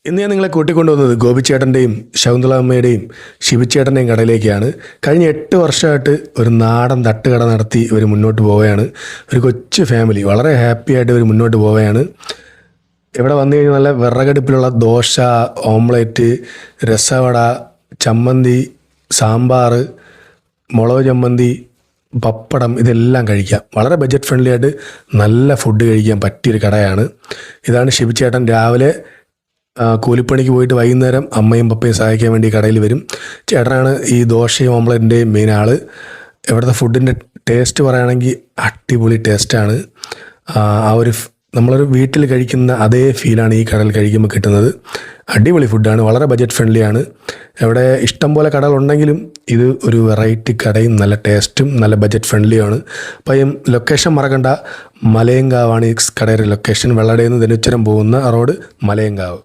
ഇന്ന് ഞാൻ നിങ്ങളെ കൂട്ടിക്കൊണ്ടുവന്നത് ഗോപിച്ചേട്ടൻ്റെയും ശകുന്തളാമ്മയുടെയും ശിവച്ചേട്ടൻ്റെയും കടയിലേക്കാണ്. കഴിഞ്ഞ 8 വർഷമായിട്ട് ഒരു നാടൻ തട്ടുകട നടത്തി ഇവർ മുന്നോട്ട് പോവുകയാണ്. ഒരു കൊച്ചു ഫാമിലി വളരെ ഹാപ്പി ആയിട്ട് ഇവർ മുന്നോട്ട് പോവുകയാണ്. ഇവിടെ വന്നു കഴിഞ്ഞാൽ നല്ല വിറകടുപ്പിലുള്ള ദോശ, ഓംലെറ്റ്, രസവട, ചമ്മന്തി, സാമ്പാർ, മുളക് ചമ്മന്തി, പപ്പടം ഇതെല്ലാം കഴിക്കാം. വളരെ ബഡ്ജറ്റ് ഫ്രണ്ട്ലി ആയിട്ട് നല്ല ഫുഡ് കഴിക്കാൻ പറ്റിയൊരു കടയാണ്. ഇതാണ് ശിവച്ചേട്ടൻ. രാവിലെ കൂലിപ്പണിക്ക് പോയിട്ട് വൈകുന്നേരം അമ്മയും പപ്പയും സഹായിക്കാൻ വേണ്ടി കടയിൽ വരും. ചേട്ടനാണ് ഈ ദോശയും ഓംലെറ്റിൻ്റെയും മെയിൻ ആൾ. ഇവിടുത്തെ ഫുഡിൻ്റെ ടേസ്റ്റ് പറയുകയാണെങ്കിൽ അടിപൊളി ടേസ്റ്റാണ്. നമ്മളൊരു വീട്ടിൽ കഴിക്കുന്ന അതേ ഫീലാണ് ഈ കടയിൽ കഴിക്കുമ്പോൾ കിട്ടുന്നത്. അടിപൊളി ഫുഡാണ്, വളരെ ബഡ്ജറ്റ് ഫ്രണ്ട്ലിയാണ്. ഇവിടെ ഇഷ്ടം പോലെ കടകളുണ്ടെങ്കിലും ഇത് ഒരു വെറൈറ്റി കടയും നല്ല ടേസ്റ്റും നല്ല ബഡ്ജറ്റ് ഫ്രണ്ട്ലിയാണ്. അപ്പം ലൊക്കേഷൻ മറക്കണ്ട, മലയങ്കാവാണ് ഈ കടയുടെ ലൊക്കേഷൻ. വെള്ളടയിൽ നിന്ന് ധനുച്ചരം പോകുന്ന റോഡ് മലയങ്കാവ്.